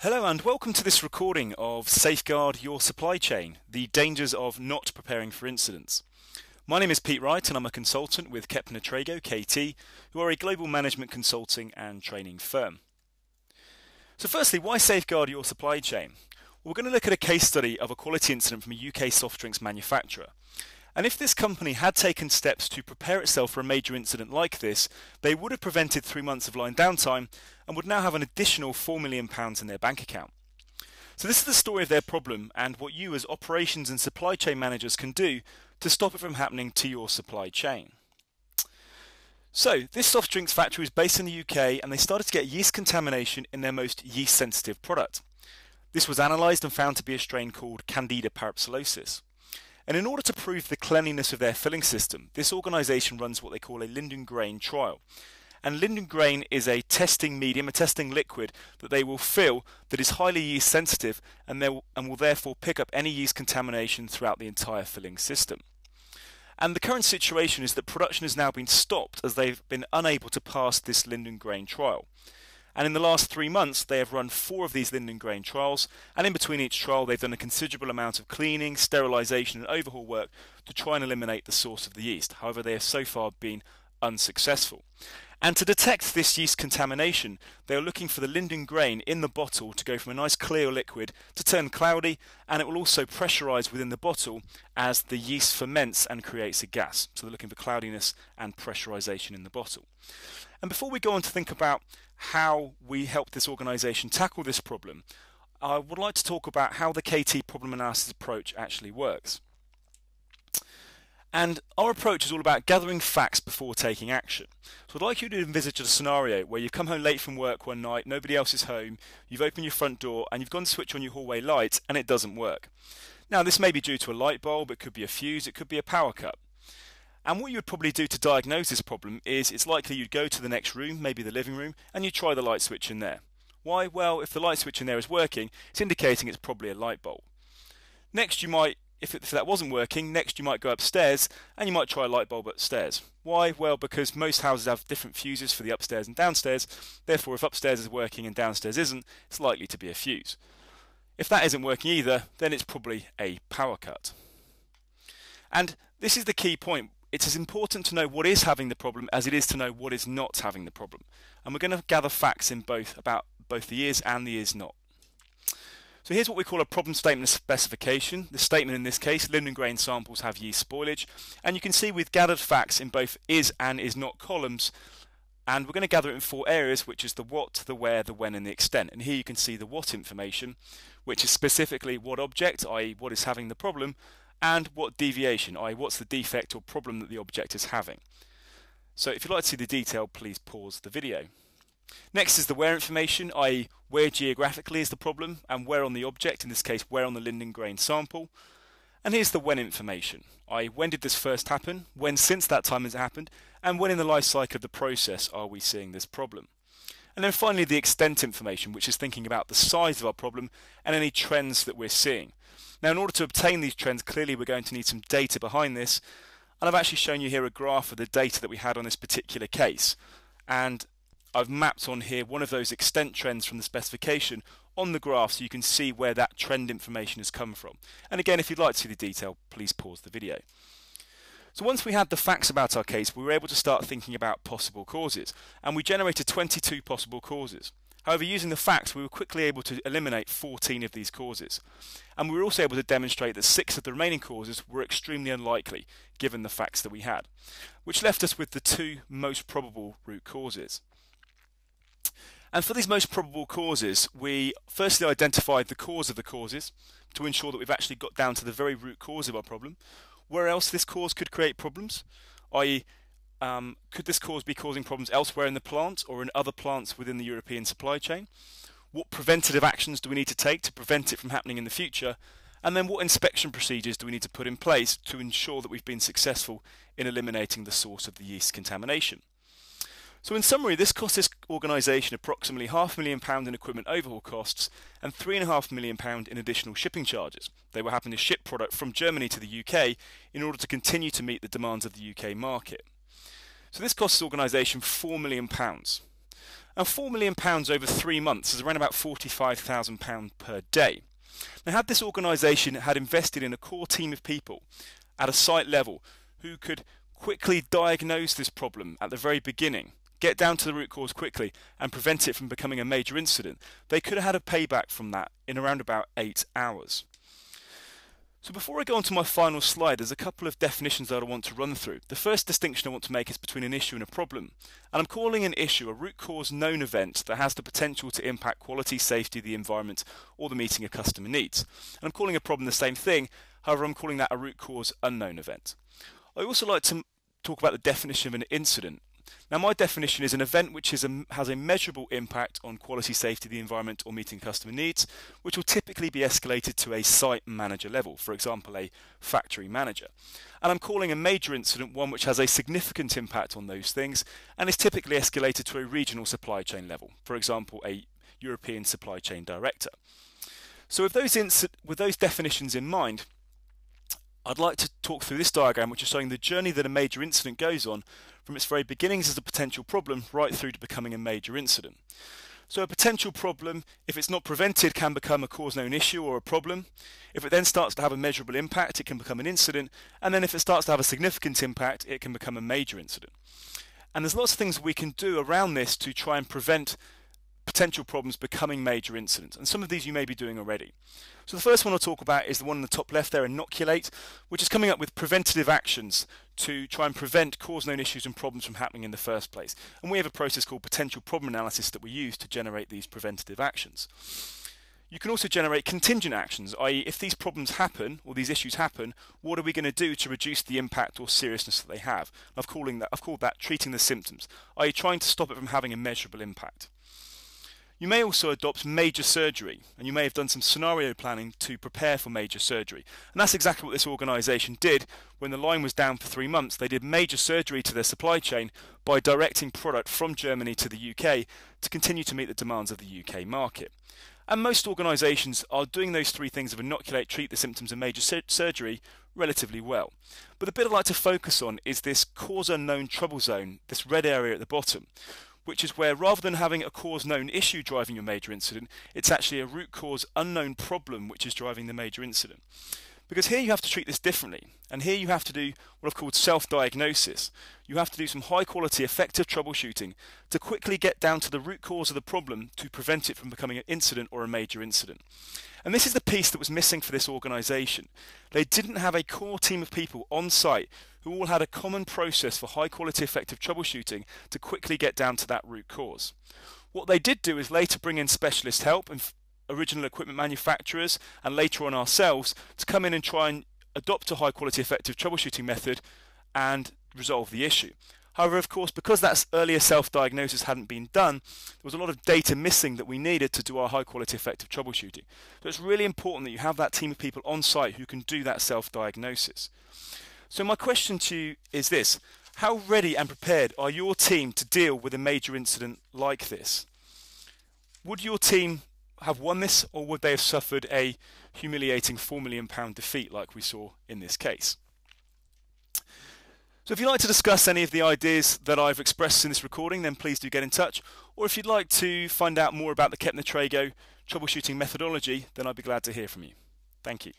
Hello and welcome to this recording of Safeguard Your Supply Chain, the dangers of not preparing for incidents. My name is Pete Wright and I'm a consultant with Kepner-Tregoe, KT, who are a global management consulting and training firm. So firstly, why safeguard your supply chain? We're going to look at a case study of a quality incident from a UK soft drinks manufacturer. And if this company had taken steps to prepare itself for a major incident like this, they would have prevented 3 months of line downtime and would now have an additional £4 million in their bank account. So this is the story of their problem and what you as operations and supply chain managers can do to stop it from happening to your supply chain. So this soft drinks factory is based in the UK and they started to get yeast contamination in their most yeast sensitive product. This was analysed and found to be a strain called Candida parapsilosis. And in order to prove the cleanliness of their filling system, this organisation runs what they call a Linden grain trial. And Linden grain is a testing medium, a testing liquid that they will fill that is highly yeast sensitive and will therefore pick up any yeast contamination throughout the entire filling system. And the current situation is that production has now been stopped as they've been unable to pass this Linden grain trial. And in the last 3 months, they have run 4 of these Linden grain trials, and in between each trial, they've done a considerable amount of cleaning, sterilisation, and overhaul work to try and eliminate the source of the yeast. However, they have so far been unsuccessful. And to detect this yeast contamination, they are looking for the Linden grain in the bottle to go from a nice clear liquid to turn cloudy, and it will also pressurise within the bottle as the yeast ferments and creates a gas. So they're looking for cloudiness and pressurisation in the bottle. And before we go on to think about how we help this organisation tackle this problem, I would like to talk about how the KT problem analysis approach actually works. And our approach is all about gathering facts before taking action. So I'd like you to envisage a scenario where you've come home late from work one night, nobody else is home, you've opened your front door and you've gone to switch on your hallway light and it doesn't work. Now this may be due to a light bulb, it could be a fuse, it could be a power cut. And what you would probably do to diagnose this problem is it's likely you'd go to the next room, maybe the living room, and you try the light switch in there. Why? Well, if the light switch in there is working, it's indicating it's probably a light bulb. Next you might, if that wasn't working, next you might go upstairs and you might try a light bulb upstairs. Why? Well, because most houses have different fuses for the upstairs and downstairs, therefore if upstairs is working and downstairs isn't, it's likely to be a fuse. If that isn't working either, then it's probably a power cut. And this is the key point. It's as important to know what is having the problem as it is to know what is not having the problem. And we're going to gather facts in about both the is and the is not. So here's what we call a problem statement of specification. The statement in this case, Linden grain samples have yeast spoilage. And you can see we've gathered facts in both is and is not columns. And we're going to gather it in 4 areas, which is the what, the where, the when and the extent. And here you can see the what information, which is specifically what object, i.e. what is having the problem, and what deviation, i.e. what's the defect or problem that the object is having. So if you'd like to see the detail, please pause the video. Next is the where information, i.e. where geographically is the problem and where on the object, in this case where on the Linden grain sample. And here's the when information, i.e. when did this first happen, when since that time has it happened, and when in the life cycle of the process are we seeing this problem. And then finally the extent information, which is thinking about the size of our problem and any trends that we're seeing. Now in order to obtain these trends, clearly we're going to need some data behind this, and I've actually shown you here a graph of the data that we had on this particular case, and I've mapped on here one of those extent trends from the specification on the graph so you can see where that trend information has come from. And again, if you'd like to see the detail, please pause the video. So once we had the facts about our case, we were able to start thinking about possible causes, and we generated 22 possible causes. However, using the facts, we were quickly able to eliminate 14 of these causes. And we were also able to demonstrate that 6 of the remaining causes were extremely unlikely, given the facts that we had, which left us with the 2 most probable root causes. And for these most probable causes, we firstly identified the cause of the causes to ensure that we've actually got down to the very root cause of our problem. Where else this cause could create problems, i.e. could this cause be causing problems elsewhere in the plant or in other plants within the European supply chain? What preventative actions do we need to take to prevent it from happening in the future? And then what inspection procedures do we need to put in place to ensure that we've been successful in eliminating the source of the yeast contamination? So in summary, this cost this organisation approximately £500,000 in equipment overhaul costs and £3.5 million in additional shipping charges. They were having to ship product from Germany to the UK in order to continue to meet the demands of the UK market. So this cost this organisation £4 million. And £4 million over 3 months is around about £45,000 per day. Now, had this organisation had invested in a core team of people at a site level who could quickly diagnose this problem at the very beginning, get down to the root cause quickly and prevent it from becoming a major incident, they could have had a payback from that in around about 8 hours. So before I go on to my final slide, there's a couple of definitions that I want to run through. The first distinction I want to make is between an issue and a problem. And I'm calling an issue a root cause known event that has the potential to impact quality, safety, the environment, or the meeting of customer needs. And I'm calling a problem the same thing, however I'm calling that a root cause unknown event. I also like to talk about the definition of an incident. Now, my definition is an event which has a measurable impact on quality, safety, the environment, or meeting customer needs, which will typically be escalated to a site manager level, for example, a factory manager. And I'm calling a major incident one which has a significant impact on those things and is typically escalated to a regional supply chain level, for example, a European supply chain director. So with those definitions in mind, I'd like to talk through this diagram, which is showing the journey that a major incident goes on from its very beginnings as a potential problem right through to becoming a major incident. So a potential problem, if it's not prevented, can become a cause known issue or a problem. If it then starts to have a measurable impact, it can become an incident. And then if it starts to have a significant impact, it can become a major incident. And there's lots of things we can do around this to try and prevent potential problems becoming major incidents, and some of these you may be doing already. So the first one I'll talk about is the one in the top left there, inoculate, which is coming up with preventative actions to try and prevent cause known issues and problems from happening in the first place. And we have a process called potential problem analysis that we use to generate these preventative actions. You can also generate contingent actions, i.e. if these problems happen or these issues happen, what are we going to do to reduce the impact or seriousness that they have? I've called that treating the symptoms, i.e. trying to stop it from having a measurable impact. You may also adopt major surgery, and you may have done some scenario planning to prepare for major surgery. And that's exactly what this organisation did when the line was down for 3 months. They did major surgery to their supply chain by directing product from Germany to the UK to continue to meet the demands of the UK market. And most organisations are doing those 3 things of inoculate, treat the symptoms and major surgery relatively well. But the bit I'd like to focus on is this cause unknown trouble zone, this red area at the bottom, which is where rather than having a cause known issue driving your major incident, it's actually a root cause unknown problem which is driving the major incident. Because here you have to treat this differently, and here you have to do what I've called self-diagnosis. You have to do some high quality effective troubleshooting to quickly get down to the root cause of the problem to prevent it from becoming an incident or a major incident. And this is the piece that was missing for this organisation. They didn't have a core team of people on site who all had a common process for high quality effective troubleshooting to quickly get down to that root cause. What they did do is later bring in specialist help and original equipment manufacturers and later on ourselves to come in and try and adopt a high quality effective troubleshooting method and resolve the issue. However, of course, because that earlier self-diagnosis hadn't been done, there was a lot of data missing that we needed to do our high-quality effective troubleshooting. So it's really important that you have that team of people on site who can do that self-diagnosis. So my question to you is this: how ready and prepared are your team to deal with a major incident like this? Would your team have won this, or would they have suffered a humiliating £4 million defeat like we saw in this case? So if you'd like to discuss any of the ideas that I've expressed in this recording, then please do get in touch. Or if you'd like to find out more about the Kepner-Tregoe troubleshooting methodology, then I'd be glad to hear from you. Thank you.